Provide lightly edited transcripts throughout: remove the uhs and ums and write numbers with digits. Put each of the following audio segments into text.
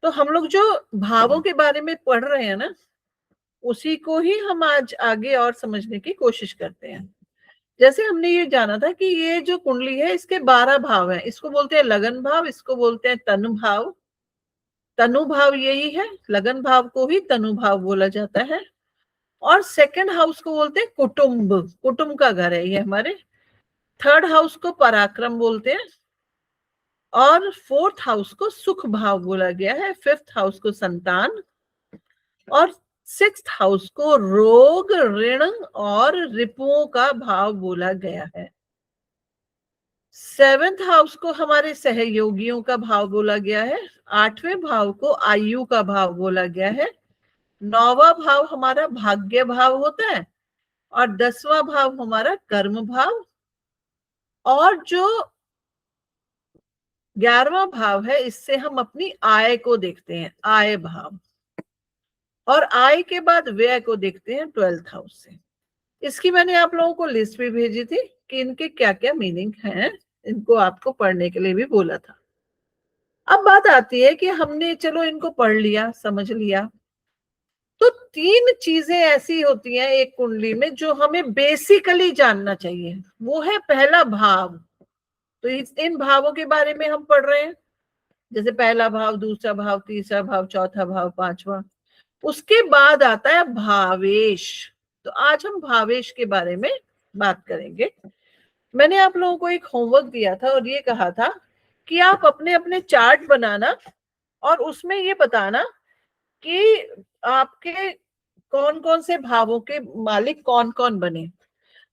तो हम लोग जो भावों के बारे में पढ़ रहे हैं ना, उसी को ही हम आज आगे और समझने की कोशिश करते हैं। जैसे हमने ये जाना था कि ये जो कुंडली है इसके 12 भाव हैं। इसको बोलते हैं लगन भाव, इसको बोलते हैं तनु भाव। तनु भाव यही है, लगन भाव को ही तनु भाव बोला जाता है। और सेकंड हाउस को बोलते हैं कुटुंब, कुटुंब का घर है ये हमारे। थर्ड हाउस को पराक्रम बोलते हैं, और फोर्थ हाउस को सुख भाव बोला गया है। फिफ्थ हाउस को संतान, और सिक्स्थ हाउस को रोग, ऋण और रिपुओं का भाव बोला गया है। सेवेंथ हाउस को हमारे सहयोगियों का भाव बोला गया है। आठवें भाव को आयु का भाव बोला गया है। नौवां भाव हमारा भाग्य भाव होता है, और 10वां भाव हमारा कर्म भाव, और जो 11वां भाव है इससे हम अपनी आय को देखते हैं, आय भाव, और आय के बाद व्यय को देखते हैं 12th हाउस से। इसकी मैंने आप लोगों को लिस्ट भी भेजी थी कि इनके क्या क्या मीनिंग हैं, इनको आपको पढ़ने के लिए भी बोला था। अब बात आती है कि हमने चलो इनको पढ़ लिया, समझ लिया, तो 3 चीजें ऐसी होती हैं एक कुंडली में जो हमें बेसिकली जानना चाहिए। वो है पहला भाव। तो इन भावों के बारे में हम पढ़ रहे हैं, जैसे पहला भाव, दूसरा भाव, तीसरा भाव, चौथा भाव, पांचवा। उसके बाद आता है भावेश। तो आज हम भावेश के बारे में बात करेंगे। मैंने आप लोगों को एक होमवर्क दिया था और ये कहा था कि आप अपने अपने चार्ट बनाना और उसमें ये बताना कि आपके कौन कौन से भावों के मालिक कौन कौन बने।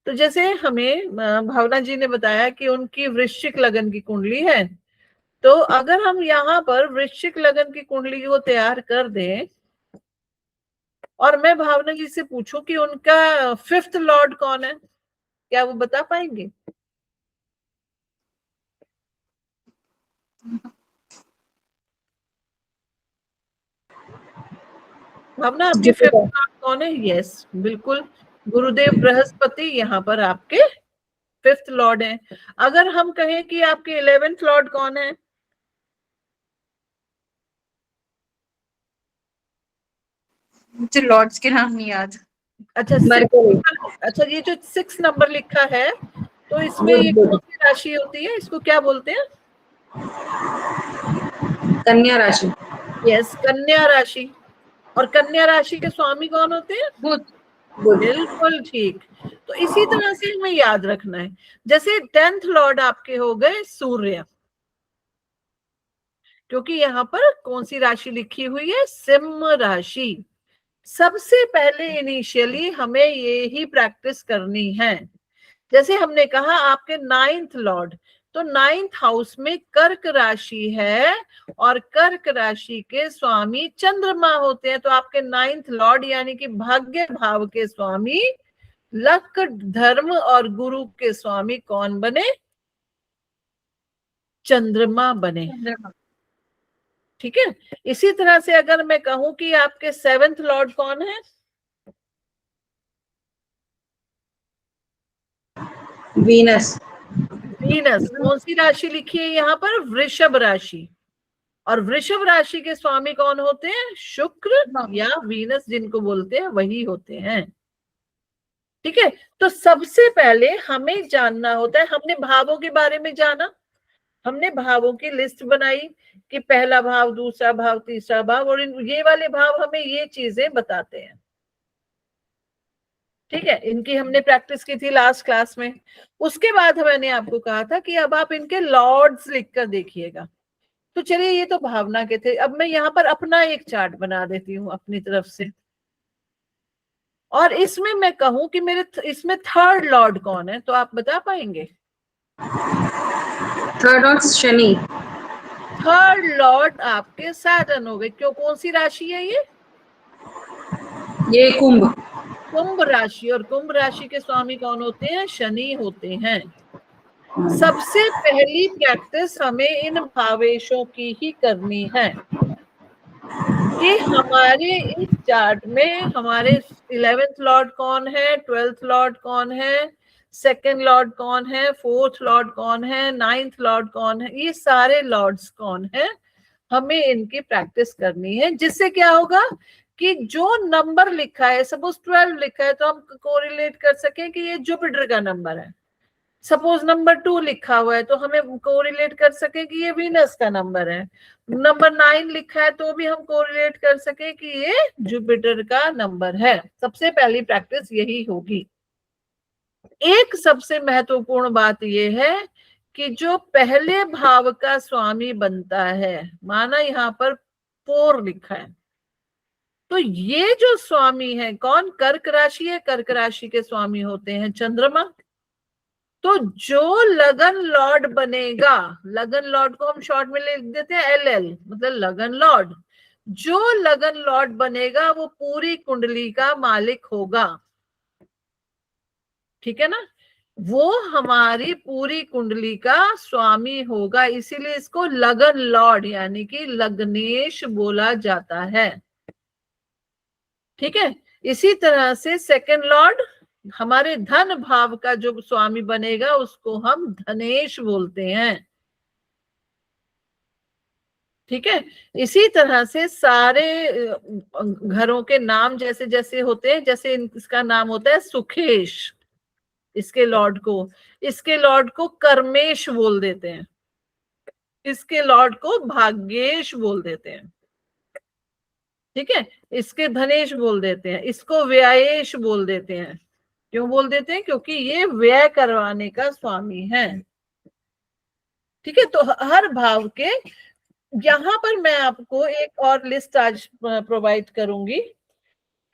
तो जैसे हमें भावना जी ने बताया कि उनकी वृश्चिक लगन की कुंडली है, तो अगर हम यहाँ पर वृश्चिक लगन की कुंडली को तैयार कर दें और मैं भावना जी से पूछूं कि उनका 5th लॉर्ड कौन है, क्या वो बता पाएंगे? भावना, आपके 5th लॉर्ड कौन है? यस, बिल्कुल, गुरुदेव बृहस्पति यहाँ पर आपके 5th लॉर्ड है। अगर हम कहें कि आपके 11th लॉर्ड कौन है? मुझे लॉर्ड्स के नाम नहीं याद। अच्छा, अच्छा, ये जो 6 नंबर लिखा है, तो इसमें ये कौन सी राशि होती है? इसको क्या बोलते हैं? कन्या राशि। यस, कन्या राशि। और कन्या राशि के स्वामी कौन होते हैं? बुध। बिल्कुल ठीक। तो इसी तरह से हमें याद रखना है। जैसे 10th लॉर्ड आपके हो गए सूर्य, क्योंकि यहाँ पर कौन सी राशि लिखी हुई है? सिंह राशि। सबसे पहले इनिशियली हमें ये ही प्रैक्टिस करनी है। जैसे हमने कहा आपके 9th लॉर्ड, तो 9th हाउस में कर्क राशि है और कर्क राशि के स्वामी चंद्रमा होते हैं। तो आपके 9th लॉर्ड यानी कि भाग्य भाव के स्वामी लक, धर्म और गुरु के स्वामी कौन बने? चंद्रमा बने। ठीक है। इसी तरह से अगर मैं कहूं कि आपके 7th लॉर्ड कौन है? वीनस। वीनस। कौन सी राशि लिखी है यहाँ पर? वृषभ राशि। और वृषभ राशि के स्वामी कौन होते हैं? शुक्र या वीनस जिनको बोलते हैं वही होते हैं। ठीक है। तो सबसे पहले हमें जानना होता है, हमने भावों के बारे में जाना, हमने भावों की लिस्ट बनाई कि पहला भाव, दूसरा भाव, तीसरा भाव, और ये वाले भाव हमें ये चीजें बताते हैं। ठीक है। इनकी हमने प्रैक्टिस की थी लास्ट क्लास में। उसके बाद मैंने आपको कहा था कि अब आप इनके लॉर्ड्स लिखकर देखिएगा। तो चलिए, ये तो भावना के थे। अब मैं यहाँ पर अपना एक चार्ट बना देती हूँ अपनी तरफ से, और इसमें मैं कहूं कि मेरे इसमें 3rd लॉर्ड कौन है, तो आप बता पाएंगे? 3rd Lord Shani. 3rd Lord आपके सैटर्न हो गए। क्यों, कौन सी राशि है ये? कुंभ। कुंभ राशि। और कुंभ राशि के स्वामी कौन होते हैं? शनि होते हैं। सबसे पहली प्रैक्टिस हमें इन भावेशों की ही करनी है कि हमारे इस चार्ट में हमारे 11th लॉर्ड कौन है, 12th लॉर्ड कौन है, 2nd लॉर्ड कौन है, 4th लॉर्ड कौन है, 9th लॉर्ड कौन है, ये सारे लॉर्ड्स कौन है, हमें इनकी प्रैक्टिस करनी है, जिससे क्या होगा कि जो नंबर लिखा है, सपोज 12 लिखा है, तो हम कोरिलेट कर सकें कि ये जुपिटर का नंबर है। सपोज नंबर 2 लिखा हुआ है तो हमें कोरिलेट कर सके कि ये वीनस का नंबर है। नंबर 9 लिखा है तो भी हम कोरिलेट कर सके कि ये जुपिटर का नंबर है। सबसे पहली प्रैक्टिस यही होगी। एक सबसे महत्वपूर्ण बात यह है कि जो पहले भाव का स्वामी बनता है, माना यहाँ पर 4 लिखा है, तो ये जो स्वामी है कौन? कर्क राशि है। कर्क राशि के स्वामी होते हैं चंद्रमा। तो जो लगन लॉर्ड बनेगा, लगन लॉर्ड को हम शॉर्ट में लिख देते हैं LL, मतलब लगन लॉर्ड। जो लगन लॉर्ड बनेगा वो पूरी कुंडली का मालिक होगा, ठीक है ना। वो हमारी पूरी कुंडली का स्वामी होगा, इसीलिए इसको लगन लॉर्ड यानी कि लग्नेश बोला जाता है, ठीक है। इसी तरह से सेकंड लॉर्ड, हमारे धन भाव का जो स्वामी बनेगा उसको हम धनेश बोलते हैं, ठीक है। इसी तरह से सारे घरों के नाम जैसे जैसे होते हैं, जैसे इसका नाम होता है सुखेश, इसके लॉर्ड को कर्मेश बोल देते हैं, इसके लॉर्ड को भाग्येश बोल देते हैं, ठीक है। इसके धनेश बोल देते हैं, इसको व्ययेश बोल देते हैं। क्यों बोल देते हैं? क्योंकि ये व्यय करवाने का स्वामी है, ठीक है। तो हर भाव के यहाँ पर मैं आपको एक और लिस्ट आज प्रोवाइड करूंगी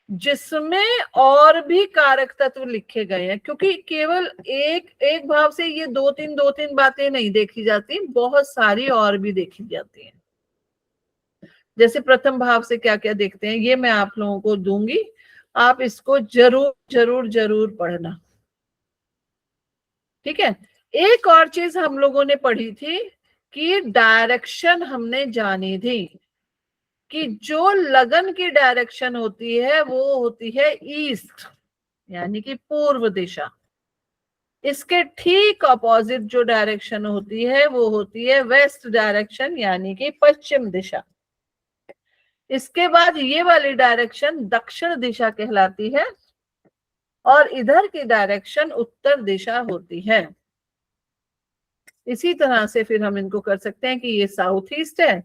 जिसमें और भी कारक तत्व लिखे गए हैं, क्योंकि केवल एक भाव से ये दो तीन बातें नहीं देखी जाती, बहुत सारी और भी देखी जाती हैं। जैसे प्रथम भाव से क्या क्या देखते हैं ये मैं आप लोगों को दूंगी, आप इसको जरूर जरूर जरूर पढ़ना, ठीक है। एक और चीज हम लोगों ने पढ़ी थी कि डायरेक्शन हमने जानी थी कि जो लगन की डायरेक्शन होती है वो होती है ईस्ट यानी कि पूर्व दिशा। इसके ठीक अपोजिट जो डायरेक्शन होती है वो होती है वेस्ट डायरेक्शन यानी कि पश्चिम दिशा। इसके बाद ये वाली डायरेक्शन दक्षिण दिशा कहलाती है और इधर की डायरेक्शन उत्तर दिशा होती है। इसी तरह से फिर हम इनको कर सकते हैं कि ये साउथ ईस्ट है,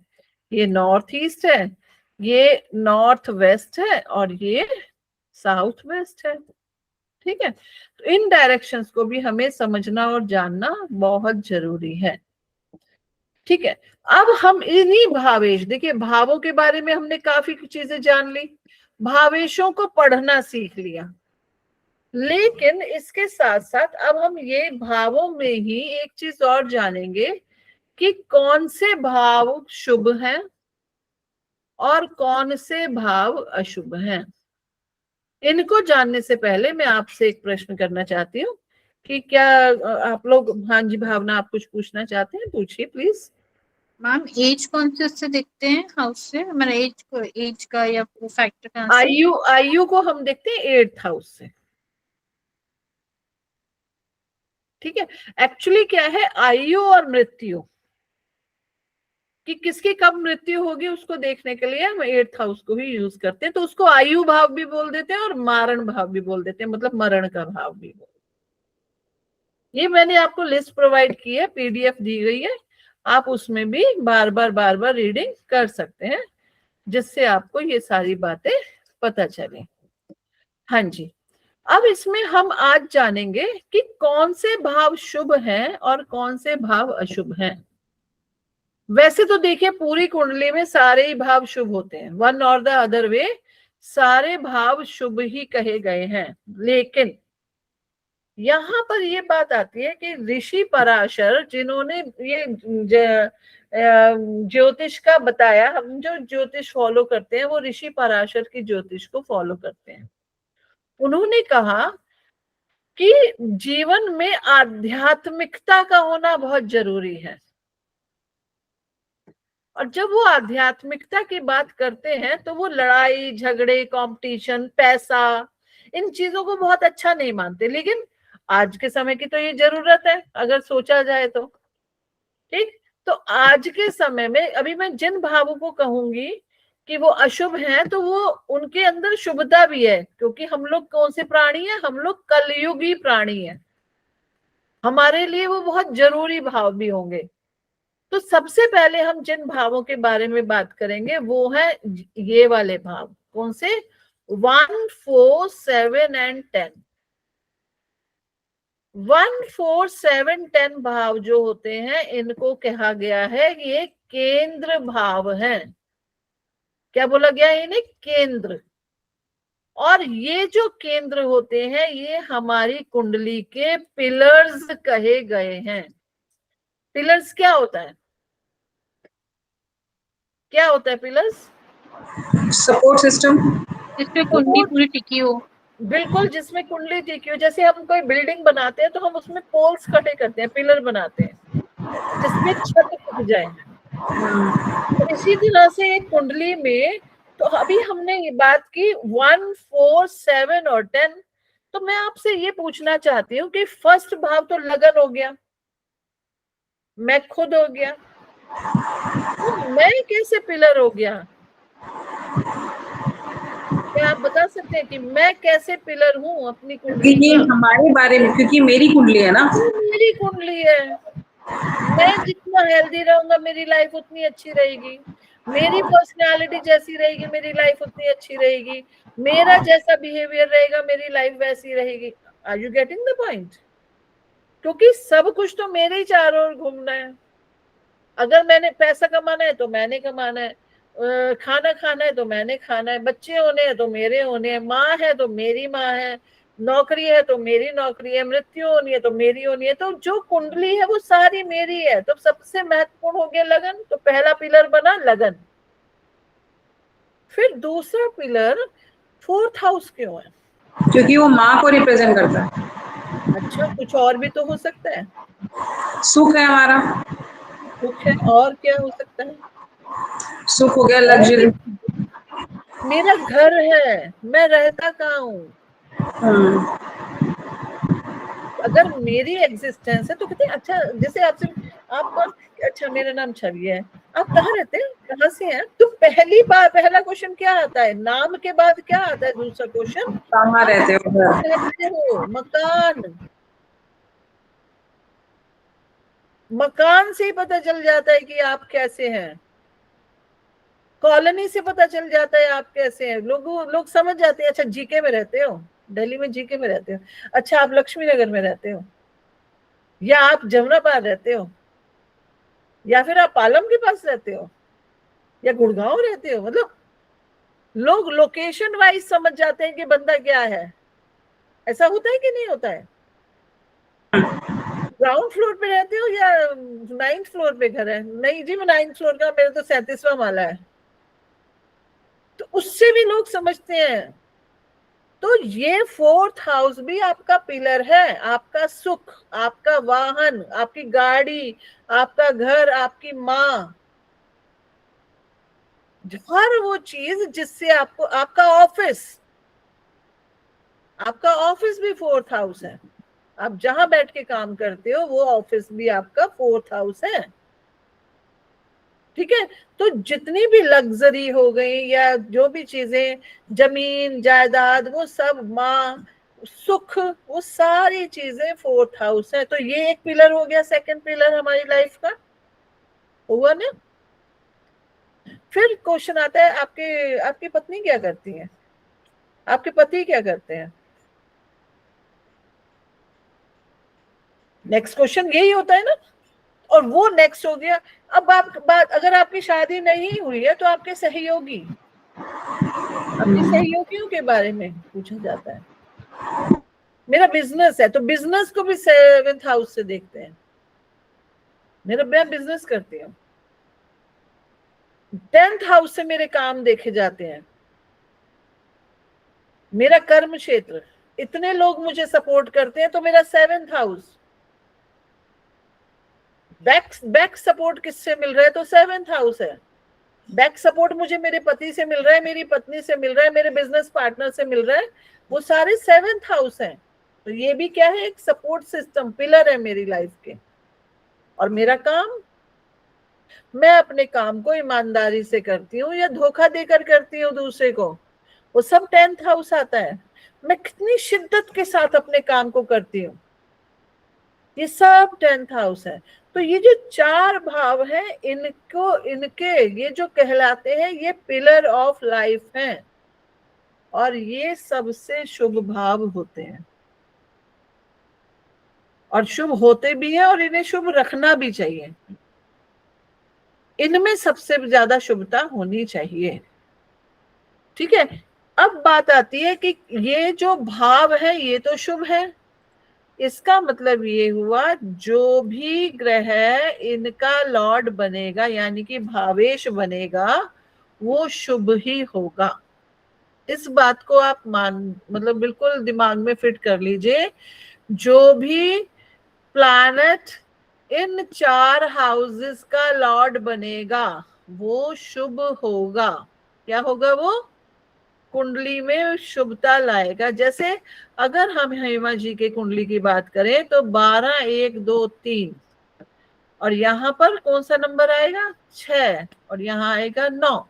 ये नॉर्थ ईस्ट है, ये नॉर्थ वेस्ट है और ये साउथ वेस्ट है, ठीक है। तो इन डायरेक्शंस को भी हमें समझना और जानना बहुत जरूरी है, ठीक है। अब हम इन्हीं भावेश, देखिए भावों के बारे में हमने काफी चीजें जान ली, भावेशों को पढ़ना सीख लिया, लेकिन इसके साथ साथ अब हम ये भावों में ही एक चीज और जानेंगे कि कौन से भाव शुभ हैं और कौन से भाव अशुभ हैं। इनको जानने से पहले मैं आपसे एक प्रश्न करना चाहती हूँ कि क्या आप लोग, हाँ जी भावना, आप कुछ पूछना चाहते हैं? पूछिए प्लीज। मैम एज कौन से उससे देखते हैं हाउस से, हमारा एज का या वो फैक्टर कहाँ से? आयु को हम देखते हैं 8th हाउस से, ठीक है। एक्चुअली क्या है, आयु और मृत्यु कि किसकी कब मृत्यु होगी उसको देखने के लिए हम 8th हाउस को ही यूज करते हैं, तो उसको आयु भाव भी बोल देते हैं और मारण भाव भी बोल देते हैं, मतलब मरण का भाव भी बोल। ये मैंने आपको लिस्ट प्रोवाइड की है, PDF दी गई है, आप उसमें भी बार बार रीडिंग कर सकते हैं जिससे आपको ये सारी बातें पता चले। हाँ जी, अब इसमें हम आज जानेंगे कि कौन से भाव शुभ हैं और कौन से भाव अशुभ हैं। वैसे तो देखिए पूरी कुंडली में सारे ही भाव शुभ होते हैं, वन और द अदर वे सारे भाव शुभ ही कहे गए हैं, लेकिन यहाँ पर ये बात आती है कि ऋषि पराशर जिन्होंने ये ज्योतिष का बताया, हम जो ज्योतिष फॉलो करते हैं वो ऋषि पराशर की ज्योतिष को फॉलो करते हैं। उन्होंने कहा कि जीवन में आध्यात्मिकता का होना बहुत जरूरी है, और जब वो आध्यात्मिकता की बात करते हैं तो वो लड़ाई झगड़े, कंपटीशन, पैसा, इन चीजों को बहुत अच्छा नहीं मानते, लेकिन आज के समय की तो ये जरूरत है अगर सोचा जाए तो, ठीक। तो आज के समय में अभी मैं जिन भावों को कहूंगी कि वो अशुभ हैं, तो वो उनके अंदर शुभता भी है, क्योंकि हम लोग कौन से प्राणी हैं? हम लोग कलयुगी प्राणी हैं, हमारे लिए वो बहुत जरूरी भाव भी होंगे। तो सबसे पहले हम जिन भावों के बारे में बात करेंगे वो है ये वाले भाव। कौन से? 1, 4, 7 एंड 10। 1, 4, 7, 10 भाव जो होते हैं, इनको कहा गया है कि ये केंद्र भाव हैं। क्या बोला गया है इन्हें? केंद्र। और ये जो केंद्र होते हैं, ये हमारी कुंडली के पिलर्स कहे गए हैं। पिलर्स क्या होता है? क्या होता है पिलर्स? Support system. जिसपे कुंडली पूरी टिकी हो। बिल्कुल, जिसमें कुंडली टिकी हो। जैसे हम कोई बिल्डिंग बनाते हैं तो हम उसमें पोल्स खड़े करते हैं, पिलर बनाते हैं, जिसमें छत टिक जाए। तो इसी तरह से एक कुंडली में, तो अभी हमने ये बात की 1, 4, 7 और 10। तो मैं आपसे ये पूछना चाहती हूँ कि फर्स्ट भाव तो लगन हो गया, मैं खुद हो गया, तो मैं कैसे पिलर हो गया? क्या आप बता सकते हैं कि मैं कैसे पिलर हूँ अपनी कुंडली क्योंकि ये का? हमारे बारे में, क्योंकि मेरी कुंडली है ना। ये मेरी कुंडली है। मैं जितना हेल्दी रहूंगा मेरी लाइफ उतनी अच्छी रहेगी, मेरी पर्सनालिटी जैसी रहेगी मेरी लाइफ उतनी अच्छी रहेगी, मेरा जैसा बिहेवियर रहेगा मेरी लाइफ वैसी रहेगी। Are you getting the point? क्योंकि सब कुछ तो मेरे ही चारों ओर घूमना है। अगर मैंने पैसा कमाना है तो मैंने कमाना है, खाना खाना है तो मैंने खाना है, बच्चे होने हैं तो मेरे होने हैं, माँ है तो मेरी माँ है, नौकरी है तो मेरी नौकरी है, मृत्यु होनी है तो मेरी होनी है। तो जो कुंडली है वो सारी मेरी है। तो सबसे महत्वपूर्ण हो गया लगन। तो पहला पिलर बना लगन। फिर दूसरा पिलर 4th हाउस क्यों है? क्योंकि वो माँ को रिप्रेजेंट करता है। अच्छा, कुछ और भी तो हो सकता है। सुख है हमारा। सुख है, और क्या हो सकता है? सुख हो गया, और लग्जरी। भी, मेरा घर है, मैं रहता कहाँ हूँ? अगर मेरी एग्जिस्टेंस है तो कहते हैं अच्छा, जैसे आपसे आप कौन? अच्छा, मेरा नाम छवि है। आप कहाँ रहते हैं, कहाँ से हैं? तो पहली बार पहला क्वेश्चन क्या आता है? नाम के बाद क्या आता है दूसरा क्वेश्चन? कहाँ आप रहते हो? कहाँ रहते हो? मकान। मकान से ही पता चल जाता है कि आप कैसे हैं। कॉलोनी से पता चल जाता है आप कैसे हैं। लोग समझ जाते हैं। अच्छा, जीके में रहते हो, दिल्ली में जीके में रहते हो। अच्छा, आप लक्ष्मी नगर में रहते हो, या आप जमनाबाद रहते हो, या फिर आप पालम के पास रहते हो, या गुड़गांव रहते हो। मतलब लोग लोकेशन वाइज समझ जाते हैं कि बंदा क्या है। ऐसा होता है कि नहीं होता है? ग्राउंड फ्लोर पे रहते हो या 9th फ्लोर पे घर है? नहीं जी, मैं 9th फ्लोर का, मेरा तो 37वां माला है। तो उससे भी लोग समझते हैं। तो ये 4th हाउस भी आपका पिलर है। आपका सुख, आपका वाहन, आपकी गाड़ी, आपका घर, आपकी माँ, हर वो चीज जिससे आपको, आपका ऑफिस भी 4th हाउस है। आप जहां बैठ के काम करते हो वो ऑफिस भी आपका 4th हाउस है। ठीक है? तो जितनी भी लग्जरी हो गई या जो भी चीजें, जमीन जायदाद, वो सब, माँ, सुख, वो सारी चीजें 4th हाउस है। तो ये एक पिलर हो गया, सेकंड पिलर हमारी लाइफ का हुआ ना। फिर क्वेश्चन आता है, आपके आपकी पत्नी क्या करती है? आपके पति क्या करते हैं? नेक्स्ट क्वेश्चन यही होता है ना। और वो नेक्स्ट हो गया। अब आप बात, अगर आपकी शादी नहीं हुई है तो आपके सहयोगी, आपके सहयोगियों के बारे में पूछा जाता है। मेरा बिजनेस है तो बिजनेस को भी 7th हाउस से देखते हैं। मैं बिजनेस करती हूँ, 10th हाउस से मेरे काम देखे जाते हैं। मेरा कर्म क्षेत्र, इतने लोग मुझे सपोर्ट करते हैं तो मेरा 7th हाउस। बैक सपोर्ट किससे मिल रहा है? तो 7th हाउस है। बैक सपोर्ट मुझे मेरे पति से मिल रहा है, मेरी पत्नी से मिल रहा है, मेरे बिजनेस पार्टनर से मिल रहा है, वो सारे 7th हाउस हैं। तो ये भी क्या है? एक सपोर्ट सिस्टम, पिलर है मेरी लाइफ के। और मेरा काम, मैं अपने काम को ईमानदारी से करती हूँ या धोखा देकर करती हूँ दूसरे को, वो सब 10th हाउस आता है। मैं कितनी शिद्दत के साथ अपने काम को करती हूँ, ये सब 10th हाउस है। तो ये जो 4 भाव हैं, इनके ये जो कहलाते हैं, ये पिलर ऑफ लाइफ हैं, और ये सबसे शुभ भाव होते हैं, और शुभ होते भी हैं, और इन्हें शुभ रखना भी चाहिए। इनमें सबसे ज्यादा शुभता होनी चाहिए। ठीक है, अब बात आती है कि ये जो भाव है ये तो शुभ है, इसका मतलब ये हुआ जो भी ग्रह इनका लॉर्ड बनेगा, यानी कि भावेश बनेगा, वो शुभ ही होगा। इस बात को आप मतलब बिल्कुल दिमाग में फिट कर लीजिए। जो भी प्लैनेट इन 4 हाउसेस का लॉर्ड बनेगा वो शुभ होगा। क्या होगा? वो कुंडली में शुभता लाएगा। जैसे अगर हम हेमा जी के कुंडली की बात करें तो 12, 1, 2, 3, और यहाँ पर कौन सा नंबर आएगा? 6, और यहाँ आएगा 9।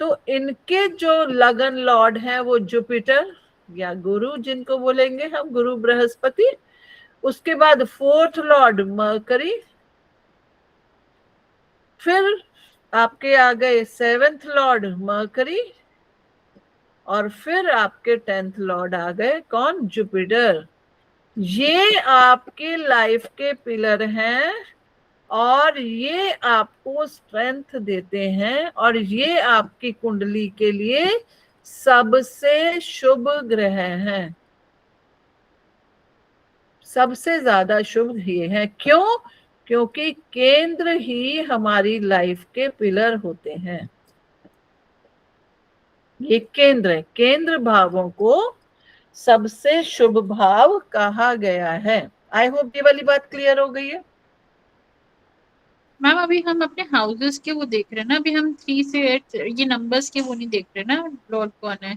तो इनके जो लगन लॉर्ड हैं वो जुपिटर या गुरु, जिनको बोलेंगे हम, गुरु बृहस्पति। उसके बाद 4th लॉर्ड मरकरी, फिर आपके आ गए 7th लॉर्ड मरकरी, और फिर आपके 10th लॉर्ड आ गए कौन? जुपिटर। ये आपके लाइफ के पिलर हैं, और ये आपको स्ट्रेंथ देते हैं, और ये आपकी कुंडली के लिए सबसे शुभ ग्रह हैं, सबसे ज्यादा शुभ ये है। क्यों? क्योंकि केंद्र ही हमारी लाइफ के पिलर होते हैं। ये केंद्र है, केंद्र भावों को सबसे शुभ भाव कहा गया है। आई होप ये वाली बात क्लियर हो गई है। मैम अभी हम अपने हाउसेस के वो देख रहे हैं ना, अभी हम 3 से 8 ये नंबर्स के वो नहीं देख रहे ना, लॉर्ड कौन है।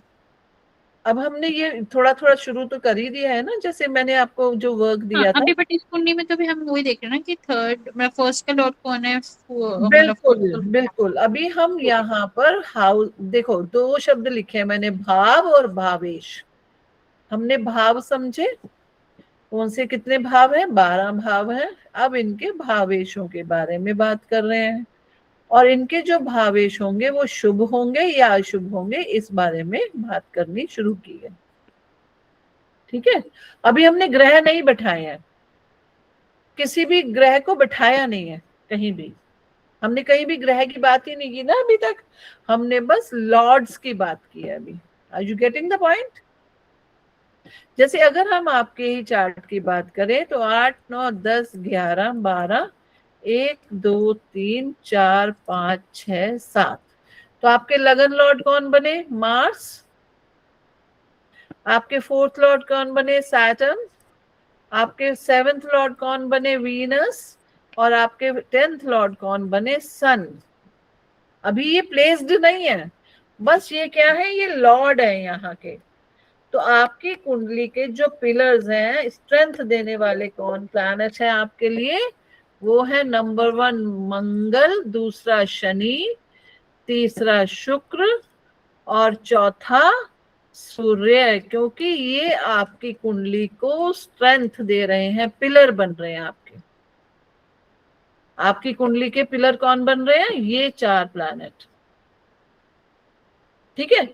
अब हमने ये थोड़ा थोड़ा शुरू तो कर ही दिया है ना, जैसे मैंने आपको जो वर्क हाँ दिया था। अभी बट इस कुंडली में तो भी हम वही देख रहे हैं ना कि थर्ड मतलब फर्स्ट का लॉर्ड कौन है, मतलब बिल्कुल बिल्कुल। अभी हम यहाँ पर हाउस देखो, 2 शब्द लिखे हैं मैंने, भाव और भावेश। हमने भाव समझे, कौन से कितने भाव हैं? 12 भाव हैं। अब इनके भावेशों के बारे में बात कर रहे हैं, और इनके जो भावेश होंगे वो शुभ होंगे या अशुभ होंगे, इस बारे में बात करनी शुरू की है। ठीक है, अभी हमने ग्रह नहीं बैठाए हैं, किसी भी ग्रह को बैठाया नहीं है कहीं भी। हमने कहीं भी ग्रह की बात ही नहीं की ना अभी तक, हमने बस लॉर्ड्स की बात की है अभी। Are you getting the point? जैसे अगर हम आपके ही चार्ट की बात करें तो 8, 9, 10, 11, 12, 1, 2, 3, 4, 5, 6, 7। तो आपके लगन लॉर्ड कौन बने? मार्स। आपके 4th लॉर्ड कौन बने? सैटर्न। आपके 7th लॉर्ड कौन बने? वीनस। और आपके 10th लॉर्ड कौन बने? सन। अभी ये प्लेस्ड नहीं है, बस ये क्या है? ये लॉर्ड है यहाँ के। तो आपकी कुंडली के जो पिलर्स हैं, स्ट्रेंथ देने वाले कौन प्लैनेट है आपके लिए? वो है नंबर 1 मंगल, दूसरा शनि, तीसरा शुक्र, और चौथा सूर्य। क्योंकि ये आपकी कुंडली को स्ट्रेंथ दे रहे हैं, पिलर बन रहे हैं आपके। आपकी कुंडली के पिलर कौन बन रहे हैं? ये 4 प्लैनेट। ठीक है,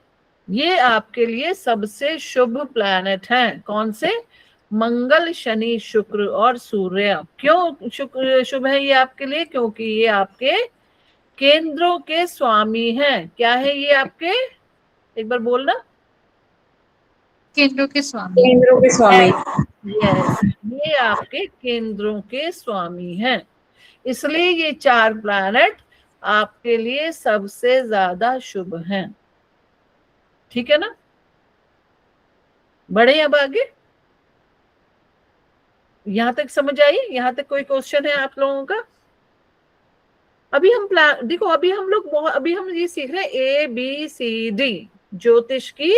ये आपके लिए सबसे शुभ प्लैनेट हैं। कौन से? मंगल, शनि, शुक्र और सूर्य। क्यों शुक्र शुभ है ये आपके लिए? क्योंकि ये आपके केंद्रों के स्वामी हैं। क्या है ये आपके? एक बार बोलना। केंद्रों के स्वामी। केंद्रों के स्वामी। यस, ये आपके केंद्रों के स्वामी हैं। इसलिए ये 4 प्लैनेट आपके लिए सबसे ज्यादा शुभ हैं। ठीक है ना? बढ़े अब आगे? यहां तक समझ आई? यहां तक कोई क्वेश्चन है आप लोगों का? अभी हम देखो, अभी हम ये सीख रहे हैं ABCD ज्योतिष की।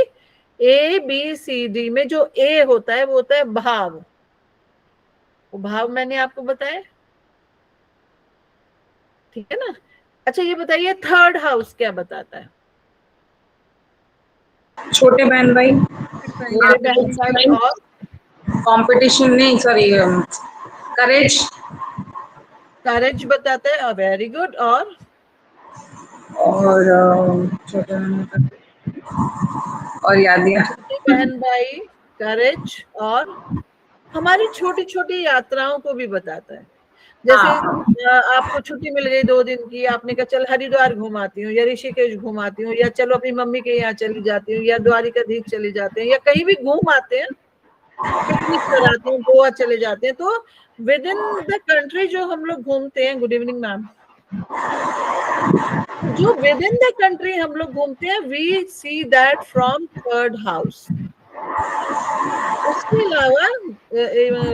ABCD में जो ए होता है वो होता है भाव। वो भाव मैंने आपको बताया। ठीक है ना। अच्छा ये बताइए थर्ड हाउस क्या बताता है? छोटे बहन भाई, छोटे बहन भाई और कंपटीशन नहीं, सॉरी, करेज। करेज बताता है। Very good. और और छोटे बहन और याद दिया। छोटे बहन भाई, करेज, और हमारी छोटी छोटी यात्राओं को भी बताता है। जैसे हाँ, आपको छुट्टी मिल गई 2 दिन की, आपने कहा चल हरिद्वार घुमाती हूँ या ऋषिकेश घुमाती हूँ, या चलो अपनी मम्मी के यहाँ चली जाती हूँ, या द्वारिकाधीश चली जाते हैं, या कहीं भी घूम आते हैं, पिकनिक कराते हैं, गोवा चले जाते हैं। तो विद इन द कंट्री जो हम लोग घूमते हैं, गुड इवनिंग मैम, जो विद इन द कंट्री हम लोग घूमते हैं, we see that from third house. उसके अलावा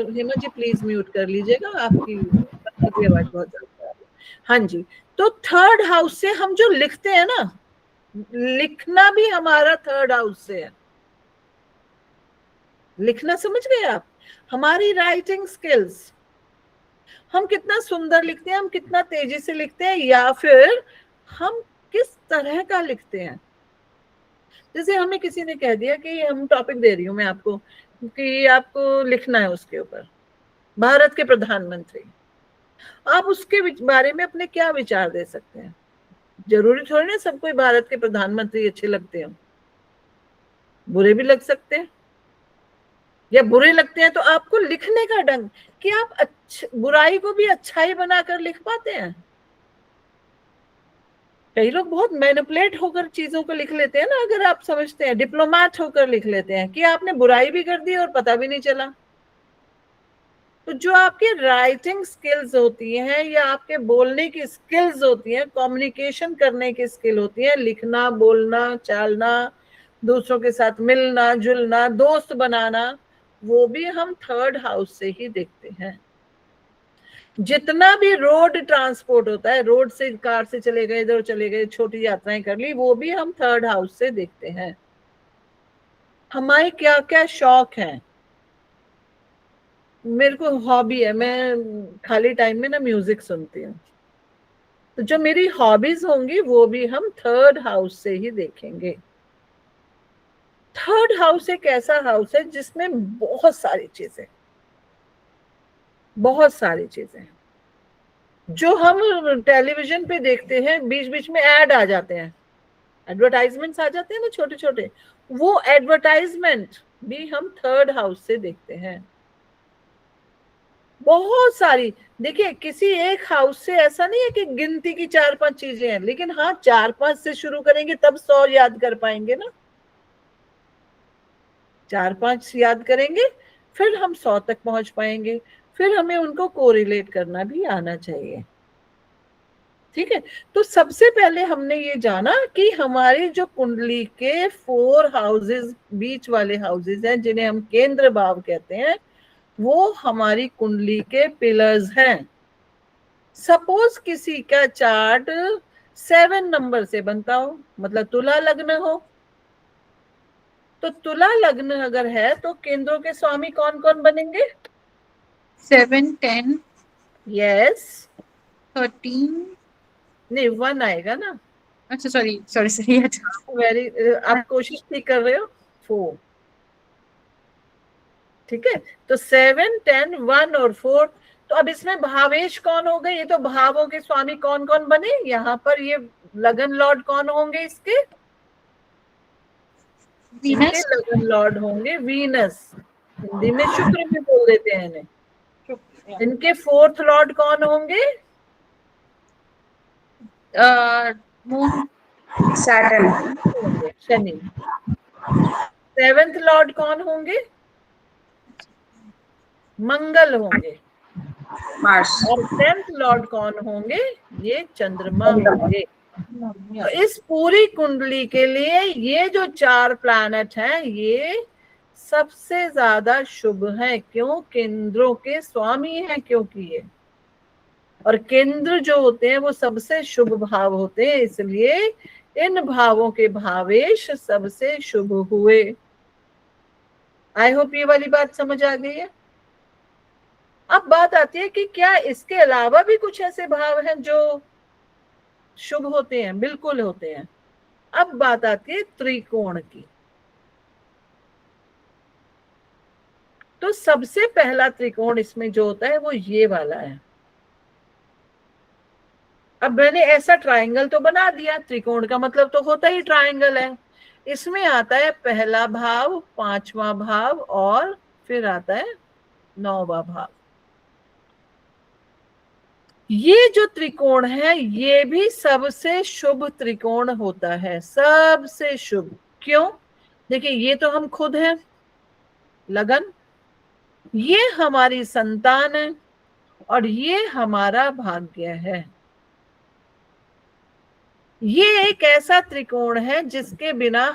हेमा जी प्लीज म्यूट कर लीजिएगा, आपकी बच्ची की आवाज बहुत ज्यादा आ रही है। हाँ जी, तो थर्ड हाउस से हम जो लिखते हैं ना, लिखना भी हमारा थर्ड हाउस से है। लिखना समझ गए आप? हमारी राइटिंग स्किल्स, हम कितना सुंदर लिखते हैं, हम कितना तेजी से लिखते हैं, या फिर हम किस तरह का लिखते हैं। जैसे हमें किसी ने कह दिया कि हम टॉपिक दे रही हूं मैं आपको कि आपको लिखना है उसके ऊपर, भारत के प्रधानमंत्री, आप उसके बारे में अपने क्या विचार दे सकते हैं? जरूरी थोड़ी ना सबको भारत के प्रधानमंत्री अच्छे लगते हैं, बुरे भी लग सकते हैं। या बुरे लगते हैं तो आपको लिखने का ढंग, कि आप बुराई को भी अच्छाई बनाकर लिख पाते हैं। कई लोग बहुत मैनिपुलेट होकर चीजों को लिख लेते हैं ना, अगर आप समझते हैं, डिप्लोमैट होकर लिख लेते हैं कि आपने बुराई भी कर दी और पता भी नहीं चला। तो जो आपकी राइटिंग स्किल्स होती हैं, या आपके बोलने की स्किल्स होती हैं, कम्युनिकेशन करने की स्किल होती है, लिखना, बोलना, चालना, दूसरों के साथ मिलना जुलना, दोस्त बनाना, वो भी हम थर्ड हाउस से ही देखते हैं। जितना भी रोड ट्रांसपोर्ट होता है, रोड से, कार से चले गए, इधर चले गए, छोटी यात्राएं कर ली, वो भी हम थर्ड हाउस से देखते हैं। हमारे क्या क्या शौक हैं। मेरे को हॉबी है, मैं खाली टाइम में ना म्यूजिक सुनती हूँ। तो जो मेरी हॉबीज होंगी वो भी हम थर्ड हाउस से ही देखेंगे। थर्ड हाउस एक ऐसा हाउस है जिसमें बहुत सारी चीजें जो हम टेलीविजन पे देखते हैं, बीच बीच में ऐड आ जाते हैं, एडवर्टाइजमेंट्स आ जाते हैं ना छोटे छोटे, वो एडवर्टाइजमेंट भी हम थर्ड हाउस से देखते हैं। बहुत सारी, देखिए किसी एक हाउस से ऐसा नहीं है कि गिनती की 4-5 चीजें हैं, लेकिन हाँ 4-5 से शुरू करेंगे तब 100 याद कर पाएंगे ना। 4-5 याद करेंगे फिर हम 100 तक पहुंच पाएंगे। फिर हमें उनको कोरिलेट करना भी आना चाहिए। ठीक है, तो सबसे पहले हमने ये जाना कि हमारी जो कुंडली के 4 हाउसेस, बीच वाले हाउसेस हैं, जिन्हें हम केंद्र भाव कहते हैं, वो हमारी कुंडली के पिलर्स हैं। सपोज किसी का चार्ट 7 नंबर से बनता हो, मतलब तुला लग्न हो, तो तुला लग्न अगर है तो केंद्रों के स्वामी कौन कौन बनेंगे? 7, 10, यस, 13। नहीं 1 आएगा ना। अच्छा सॉरी सॉरी सॉरी। आप कोशिश ठीक कर रहे हो। 4, ठीक है, तो 7, 10, 1 और 4। तो अब इसमें भावेश कौन हो गए? ये तो भावों के स्वामी कौन कौन बने यहाँ पर? ये लगन लॉर्ड कौन होंगे इसके? इनके वीनस। लगन लॉर्ड होंगे वीनस, हिंदी में शुक्र भी बोल देते हैं इन्हें। इनके 4th लॉर्ड कौन होंगे? Moon. Saturn. Shani. 7th Lord कौन होंगे? मंगल होंगे। मार्स। और 10th लॉर्ड कौन होंगे? ये चंद्रमा होंगे। तो इस पूरी कुंडली के लिए ये जो 4 प्लैनेट हैं, ये सबसे ज्यादा शुभ हैं। क्यों? केंद्रों के स्वामी हैं, क्योंकि ये, और केंद्र जो होते हैं वो सबसे शुभ भाव होते हैं, इसलिए इन भावों के भावेश सबसे शुभ हुए। आई होप ये वाली बात समझ आ गई है। अब बात आती है कि क्या इसके अलावा भी कुछ ऐसे भाव हैं जो शुभ होते हैं, बिल्कुल होते हैं। अब बात आती है त्रिकोण की। तो सबसे पहला त्रिकोण इसमें जो होता है वो ये वाला है। अब मैंने ऐसा ट्रायंगल तो बना दिया, त्रिकोण का मतलब तो होता ही ट्रायंगल है। इसमें आता है पहला भाव, पांचवा भाव और फिर आता है नौवां भाव। ये जो त्रिकोण है ये भी सबसे शुभ त्रिकोण होता है, सबसे शुभ। क्यों? देखिए, ये तो हम खुद हैं, लगन, ये हमारी संतान है और ये हमारा भाग्य है। ये एक ऐसा त्रिकोण है जिसके बिना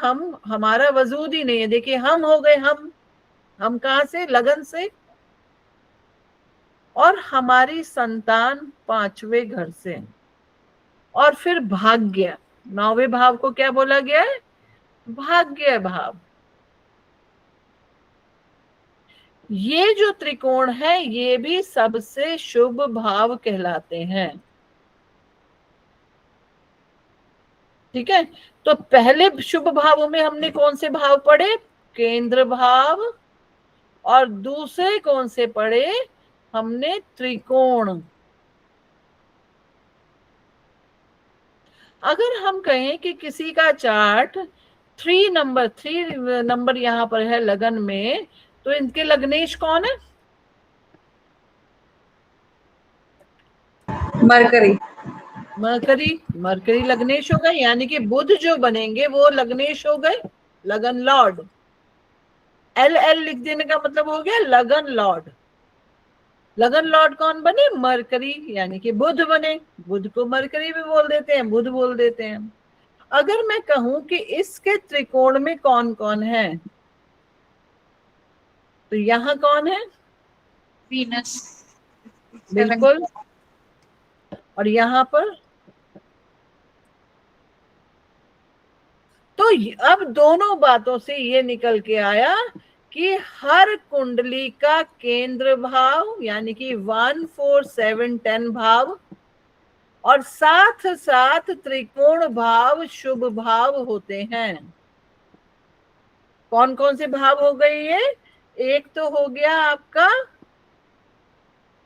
हमारा वजूद ही नहीं है। देखिए, हम हो गए, हम कहां से? लगन से। और हमारी संतान पांचवे घर से। और फिर भाग्य, नौवें भाव को क्या बोला गया है? भाग्य भाव। ये जो त्रिकोण है ये भी सबसे शुभ भाव कहलाते हैं। ठीक है, तो पहले शुभ भावों में हमने कौन से भाव पढ़े? केंद्र भाव। और दूसरे कौन से पढ़े? हमने त्रिकोण। अगर हम कहें कि किसी का चार्ट 3 नंबर यहां पर है लगन में, तो इनके लग्नेश कौन है? मरकरी। मरकरी लग्नेश हो गए, यानी कि बुध जो बनेंगे वो लग्नेश हो गए, लगन लॉर्ड। एल एल लिख देने का मतलब हो गया लगन लॉर्ड। लगन लॉर्ड कौन बने? मरकरी, यानी कि बुध बने। बुध को मरकरी भी बोल देते हैं, बुध बोल देते हैं। अगर मैं कहूं कि इसके त्रिकोण में कौन कौन है, तो यहां कौन है? वीनस। बिल्कुल। और यहां पर तो अब दोनों बातों से ये निकल के आया कि हर कुंडली का केंद्र भाव यानी कि 1 4 7 10 भाव और साथ साथ त्रिकोण भाव शुभ भाव होते हैं। कौन कौन से भाव हो गए ये? एक तो हो गया आपका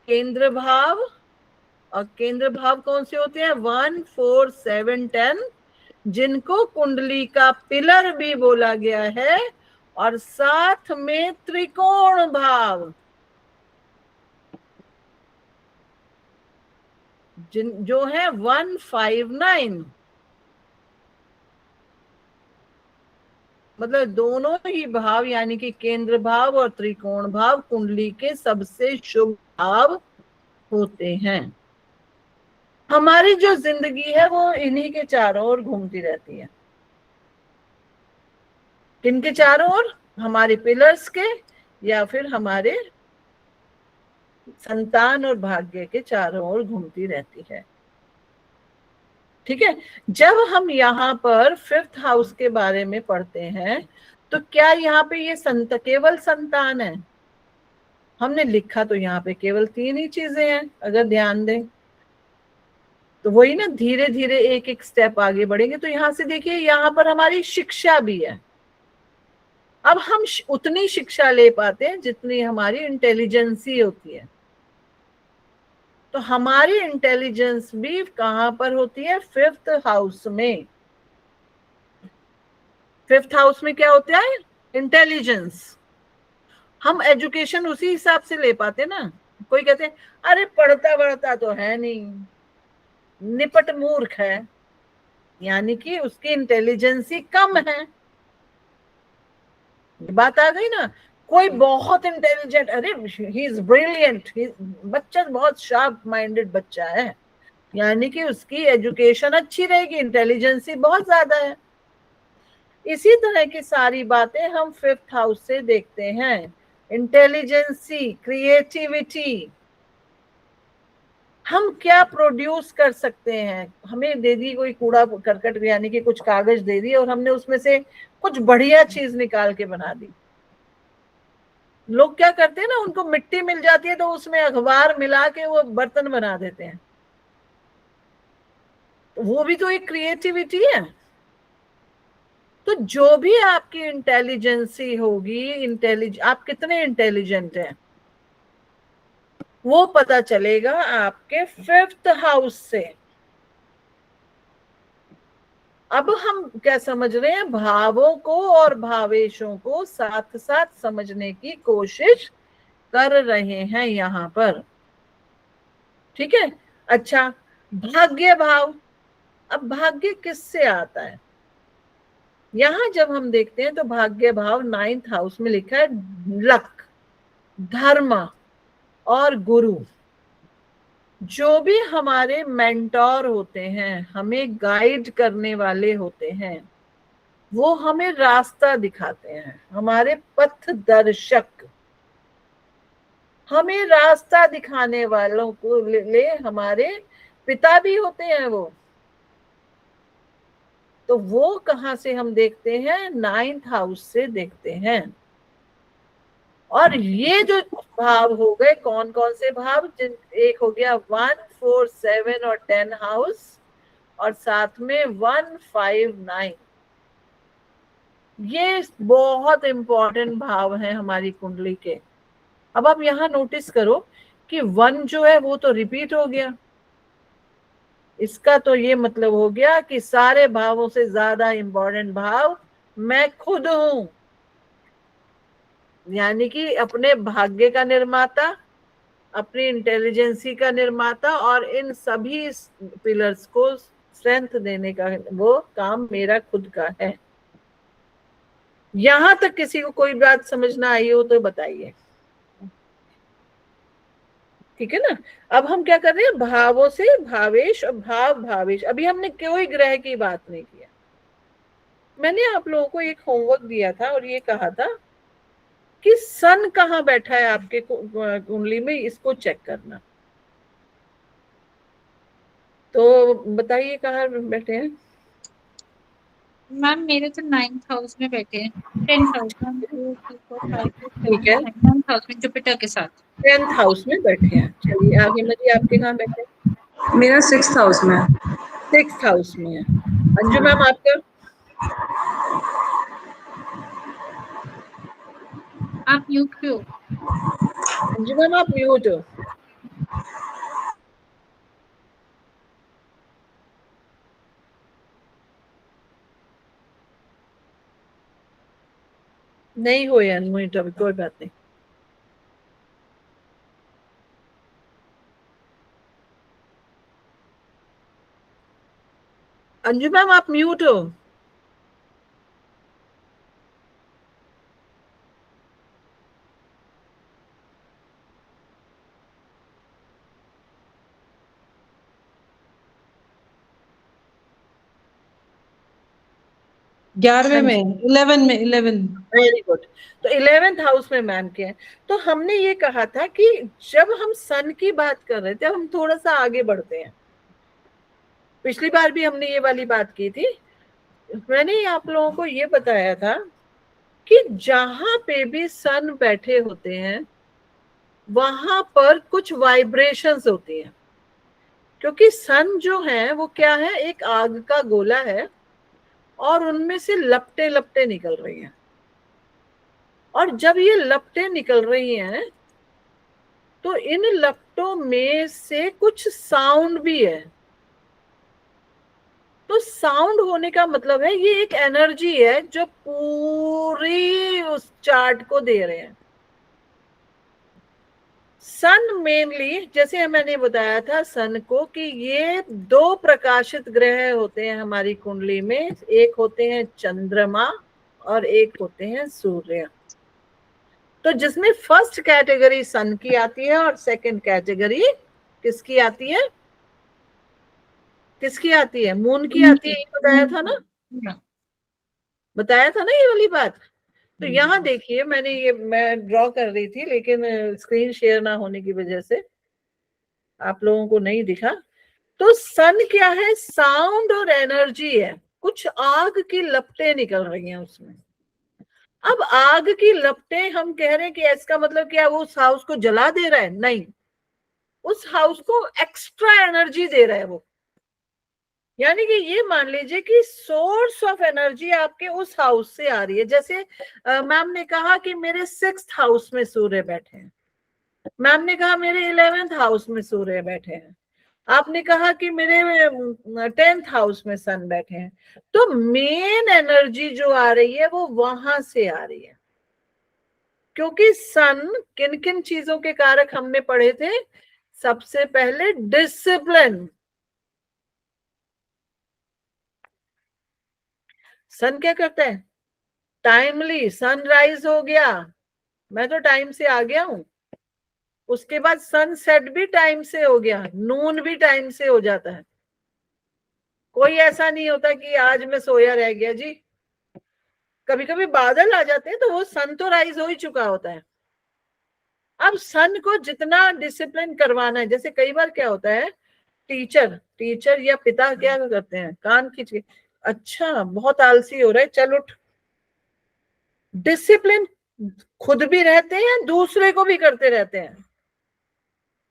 केंद्र भाव, और केंद्र भाव कौन से होते हैं? 1 4 7 10, जिनको कुंडली का पिलर भी बोला गया है। और साथ में त्रिकोण भाव, जो है 1 5 9, मतलब दोनों ही भाव यानी कि केंद्र भाव और त्रिकोण भाव कुंडली के सबसे शुभ भाव होते हैं। हमारी जो जिंदगी है वो इन्हीं के चारों ओर घूमती रहती है। किनके चारों ओर? हमारे पिलर्स के, या फिर हमारे संतान और भाग्य के चारों ओर घूमती रहती है। ठीक है, जब हम यहाँ पर 5th हाउस के बारे में पढ़ते हैं तो क्या यहाँ पे ये केवल संतान है? हमने लिखा तो यहाँ पे केवल 3 ही चीजें हैं, अगर ध्यान दें तो वही ना, धीरे धीरे एक एक स्टेप आगे बढ़ेंगे। तो यहाँ से देखिए, यहाँ पर हमारी शिक्षा भी है। अब हम उतनी शिक्षा ले पाते हैं जितनी हमारी इंटेलिजेंसी होती है। तो हमारी इंटेलिजेंस भी कहां पर होती है? 5th हाउस में। 5th हाउस में क्या होता है? इंटेलिजेंस। हम एजुकेशन उसी हिसाब से ले पाते ना। कोई कहते हैं अरे पढ़ता वढ़ता तो है नहीं, निपट मूर्ख है, यानी कि उसकी इंटेलिजेंसी कम है। बात आ गई ना। कोई बहुत इंटेलिजेंट, अरे ही इज ब्रिलियंट, बच्चा बहुत शार्प माइंडेड बच्चा है, यानी कि उसकी एजुकेशन अच्छी रहेगी, इंटेलिजेंसी बहुत ज्यादा है। इसी तरह की सारी बातें हम 5th हाउस से देखते हैं। इंटेलिजेंसी, क्रिएटिविटी, हम क्या प्रोड्यूस कर सकते हैं। हमें दे दी कोई कूड़ा करकट यानी कि कुछ कागज दे दी और हमने उसमें से कुछ बढ़िया चीज निकाल के बना दी। लोग क्या करते हैं ना, उनको मिट्टी मिल जाती है तो उसमें अखबार मिला के वो बर्तन बना देते हैं। वो भी तो एक क्रिएटिविटी है। तो जो भी आपकी इंटेलिजेंसी होगी, आप कितने इंटेलिजेंट हैं, वो पता चलेगा आपके 5th हाउस से। अब हम क्या समझ रहे हैं, भावों को और भावेशों को साथ साथ समझने की कोशिश कर रहे हैं यहां पर, ठीक है। अच्छा, भाग्य भाव, अब भाग्य किससे आता है? यहां जब हम देखते हैं तो भाग्य भाव 9th हाउस में लिखा है लक, धर्म और गुरु। जो भी हमारे मेंटोर होते हैं, हमें गाइड करने वाले होते हैं, वो हमें रास्ता दिखाते हैं, हमारे पथ दर्शक। हमें रास्ता दिखाने वालों को ले हमारे पिता भी होते हैं वो। तो वो कहां से हम देखते हैं? 9th हाउस से देखते हैं। और ये जो भाव हो गए, कौन कौन से भाव? एक हो गया 1, 4, 7 और 10 हाउस, और साथ में 1, 5, 9। ये बहुत इंपॉर्टेंट भाव है हमारी कुंडली के। अब आप यहां नोटिस करो कि 1 जो है वो तो रिपीट हो गया। इसका तो ये मतलब हो गया कि सारे भावों से ज्यादा इंपॉर्टेंट भाव मैं खुद हूं, यानी कि अपने भाग्य का निर्माता, अपनी इंटेलिजेंसी का निर्माता, और इन सभी पिलर्स को स्ट्रेंथ देने का वो काम मेरा खुद का है। यहां तक किसी को कोई बात समझना आई हो तो बताइए, ठीक है ना। अब हम क्या कर रहे हैं? भावों से भावेश और भाव भावेश। अभी हमने कोई ग्रह की बात नहीं किया। मैंने आप लोगों को एक होमवर्क दिया था और ये कहा था कि सन कहाँ बैठा है आपके कुंडली में, इसको चेक करना। तो बताइए कहाँ बैठे हैं? मैम मेरे तो 9th हाउस में बैठे हैं, 10th हाउस में, 1 2 3 4 5 6 ठीक 7 है, 9th हाउस में जुपिटर के साथ। 10th हाउस में बैठे हैं। चलिए आगे बढ़िए, आपके कहाँ बैठे हैं? मेरा 6th हाउस में है। 6th हाउस में है। अंजू मैम आपका? आप म्यूट पे हो। अंजू मैम आप म्यूट हो। नहीं हो या अनम्यूट, अभी कोई बात नहीं। अंजू मैम आप म्यूट हो। ग्यारहवें में, 11 में, 11। Very good. तो 11th हाउस में मैम के हैं। तो हमने ये कहा था कि जब हम सन की बात कर रहे थे, हम थोड़ा सा आगे बढ़ते हैं। पिछली बार भी हमने ये वाली बात की थी। मैंने आप लोगों को ये बताया था कि जहां पे भी सन बैठे होते हैं वहां पर कुछ वाइब्रेशंस होती हैं, क्योंकि सन जो है वो क्या है? एक आग का गोला है और उनमें से लपटें लपटें निकल रही हैं। और जब ये लपटें निकल रही हैं तो इन लपटों में से कुछ साउंड भी है। तो साउंड होने का मतलब है ये एक एनर्जी है जो पूरी उस चार्ट को दे रहे हैं। सन मेनली, जैसे मैंने बताया था सन को कि ये 2 प्रकाशित ग्रह होते हैं हमारी कुंडली में। एक होते हैं चंद्रमा और एक होते हैं सूर्य। तो जिसमें फर्स्ट कैटेगरी सन की आती है और सेकंड कैटेगरी किसकी आती है? किसकी आती है? मून की आती है। ये बताया था ना, बताया था ना ये वाली बात। तो यहाँ देखिए, मैं ड्रॉ कर रही थी लेकिन स्क्रीन शेयर ना होने की वजह से आप लोगों को नहीं दिखा। तो सन क्या है? साउंड और एनर्जी है। कुछ आग की लपटें निकल रही हैं उसमें। अब आग की लपटें हम कह रहे हैं कि इसका मतलब क्या? वो उस हाउस को जला दे रहा है? नहीं, उस हाउस को एक्स्ट्रा एनर्जी दे रहा है वो। यानी कि ये मान लीजिए कि सोर्स ऑफ एनर्जी आपके उस हाउस से आ रही है। जैसे मैम ने कहा कि मेरे 6th हाउस में सूर्य बैठे हैं, मैम ने कहा मेरे 11th हाउस में सूर्य बैठे हैं, आपने कहा कि मेरे 10th हाउस में सन बैठे हैं। तो मेन एनर्जी जो आ रही है वो वहां से आ रही है, क्योंकि सन किन किन चीजों के कारक हमने पढ़े थे। सबसे पहले डिसिप्लिन। सन क्या करता है? टाइमली सनराइज हो गया, मैं तो टाइम से आ गया हूं। उसके बाद सनसेट भी टाइम से हो गया, नून भी टाइम से हो जाता है। कोई ऐसा नहीं होता कि आज मैं सोया रह गया जी। कभी कभी बादल आ जाते हैं तो वो सन तो राइज हो ही चुका होता है। अब सन को जितना डिसिप्लिन करवाना है, जैसे कई बार क्या होता है, टीचर या पिता क्या करते हैं, कान खींच के, अच्छा बहुत आलसी हो रहा है, चल उठ। डिसिप्लिन खुद भी रहते हैं, दूसरे को भी करते रहते हैं।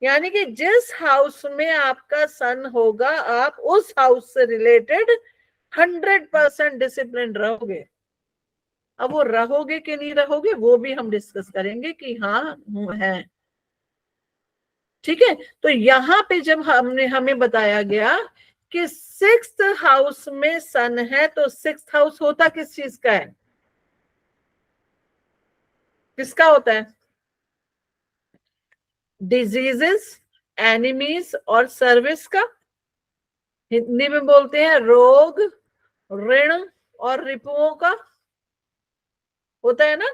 यानी कि जिस हाउस में आपका सन होगा, आप उस हाउस से रिलेटेड 100% डिसिप्लिन रहोगे। अब वो रहोगे कि नहीं रहोगे वो भी हम डिस्कस करेंगे कि हाँ है। ठीक है, तो यहां पे जब हमें बताया गया कि 6th हाउस में सन है, तो 6th हाउस होता किस चीज का है? किसका होता है? डिजीजेस, एनिमीज और सर्विस का। हिंदी में बोलते हैं रोग, ऋण और रिपुओं का, होता है ना।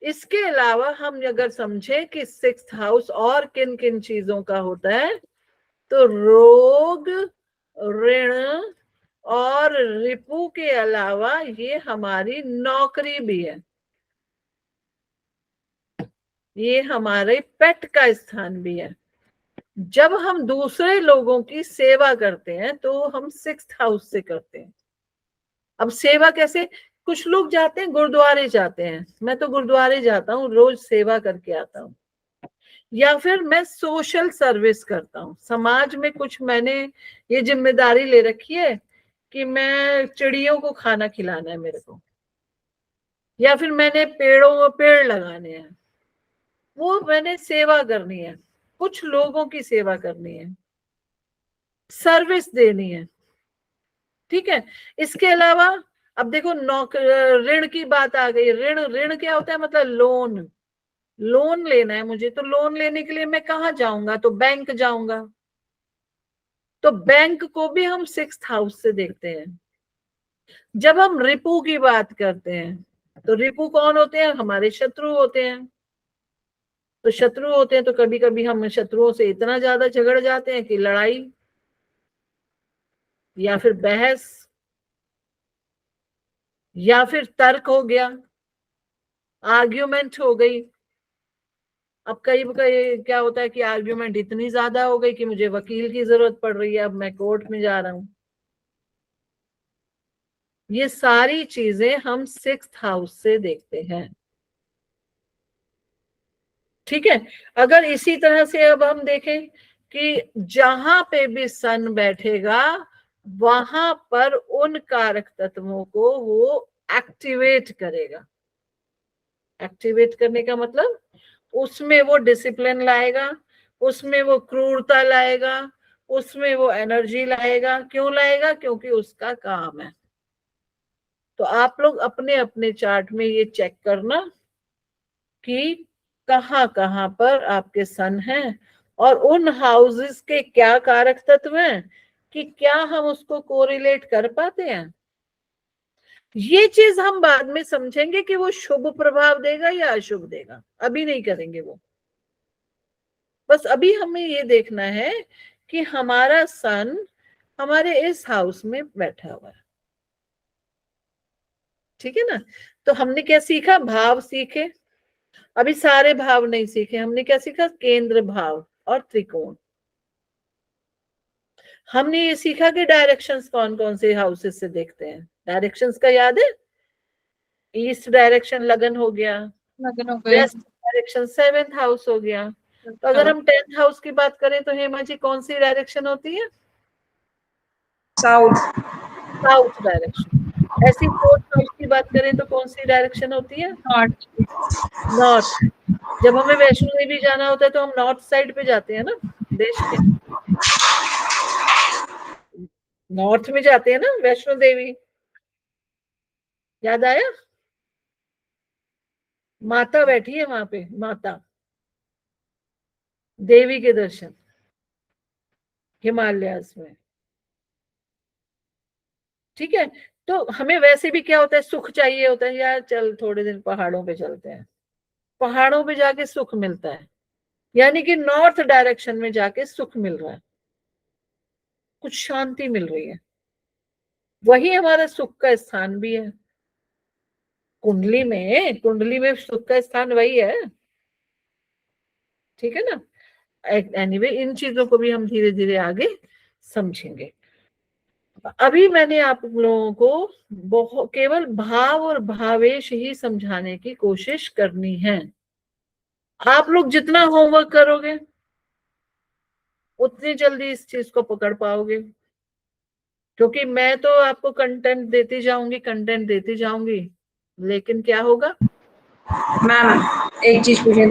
इसके अलावा हम अगर समझे कि 6th हाउस और किन किन चीजों का होता है, तो रोग, ऋण और रिपु के अलावा ये हमारी नौकरी भी है, ये हमारे पेट का स्थान भी है। जब हम दूसरे लोगों की सेवा करते हैं तो हम 6th हाउस से करते हैं। अब सेवा कैसे? कुछ लोग जाते हैं गुरुद्वारे जाते हैं, मैं तो गुरुद्वारे जाता हूँ, रोज सेवा करके आता हूँ। या फिर मैं सोशल सर्विस करता हूँ, समाज में कुछ मैंने ये जिम्मेदारी ले रखी है कि मैं चिड़ियों को खाना खिलाना है मेरे को, या फिर मैंने पेड़ लगाने हैं, वो मैंने सेवा करनी है, कुछ लोगों की सेवा करनी है, सर्विस देनी है। ठीक है, इसके अलावा अब देखो ऋण की बात आ गई। ऋण, ऋण क्या होता है? मतलब लोन लेना है मुझे, तो लोन लेने के लिए मैं कहाँ जाऊंगा? तो बैंक जाऊंगा। तो बैंक को भी हम 6th हाउस से देखते हैं। जब हम रिपू की बात करते हैं, तो रिपू कौन होते हैं? हमारे शत्रु होते हैं। तो शत्रु होते हैं तो कभी कभी हम शत्रुओं से इतना ज्यादा झगड़ जाते हैं कि लड़ाई या फिर बहस या फिर तर्क हो गया, आर्ग्यूमेंट हो गई। अब कई क्या होता है कि आर्ग्यूमेंट इतनी ज्यादा हो गई कि मुझे वकील की जरूरत पड़ रही है, अब मैं कोर्ट में जा रहा हूं। ये सारी चीजें हम 6th हाउस से देखते हैं। ठीक है, अगर इसी तरह से अब हम देखें कि जहां पे भी सन बैठेगा वहां पर उन कारक तत्वों को वो एक्टिवेट करेगा। एक्टिवेट करने का मतलब उसमें वो डिसिप्लिन लाएगा, उसमें वो क्रूरता लाएगा, उसमें वो एनर्जी लाएगा। क्यों लाएगा? क्योंकि उसका काम है। तो आप लोग अपने अपने चार्ट में ये चेक करना कि कहां कहां पर आपके सन हैं और उन हाउसेस के क्या कारक तत्व हैं, कि क्या हम उसको कोरिलेट कर पाते हैं। ये चीज हम बाद में समझेंगे कि वो शुभ प्रभाव देगा या अशुभ देगा, अभी नहीं करेंगे वो। बस अभी हमें ये देखना है कि हमारा सन हमारे इस हाउस में बैठा हुआ है। ठीक है ना। तो हमने क्या सीखा? भाव सीखे। अभी सारे भाव नहीं सीखे, हमने क्या सीखा? केंद्र भाव और त्रिकोण। हमने ये सीखा कि डायरेक्शंस कौन कौन से हाउसेस से देखते हैं। डायरेक्शंस का याद है? ईस्ट डायरेक्शन लगन हो गया, लगन हो गए। वेस्ट डायरेक्शन 7th हाउस हो गया, तो अगर हम 10th हाउस की बात करें तो हेमा जी कौन सी डायरेक्शन होती है? South, south direction. ऐसी 4th हाउस की बात करें तो कौन सी डायरेक्शन होती है? नॉर्थ। नॉर्थ। जब हमें वैष्णो देवी जाना होता है तो हम नॉर्थ साइड पे जाते हैं ना देश के, नॉर्थ में जाते हैं ना वैष्णो देवी। याद आया? माता बैठी है वहां पे, माता देवी के दर्शन हिमालयाज में। ठीक है, तो हमें वैसे भी क्या होता है, सुख चाहिए होता है, यार चल थोड़े दिन पहाड़ों पे चलते हैं, पहाड़ों पे जाके सुख मिलता है। यानी कि नॉर्थ डायरेक्शन में जाके सुख मिल रहा है, कुछ शांति मिल रही है, वही हमारा सुख का स्थान भी है। कुंडली में सुख का स्थान वही है। ठीक है ना? एनीवे इन चीजों को भी हम धीरे धीरे आगे समझेंगे। अभी मैंने आप लोगों को केवल भाव और भावेश ही समझाने की कोशिश करनी है। आप लोग जितना होमवर्क करोगे उतनी जल्दी इस चीज को पकड़ पाओगे, क्योंकि मैं तो आपको कंटेंट देती जाऊंगी, लेकिन क्या होगा? मैम एक चीज पूछनी थी।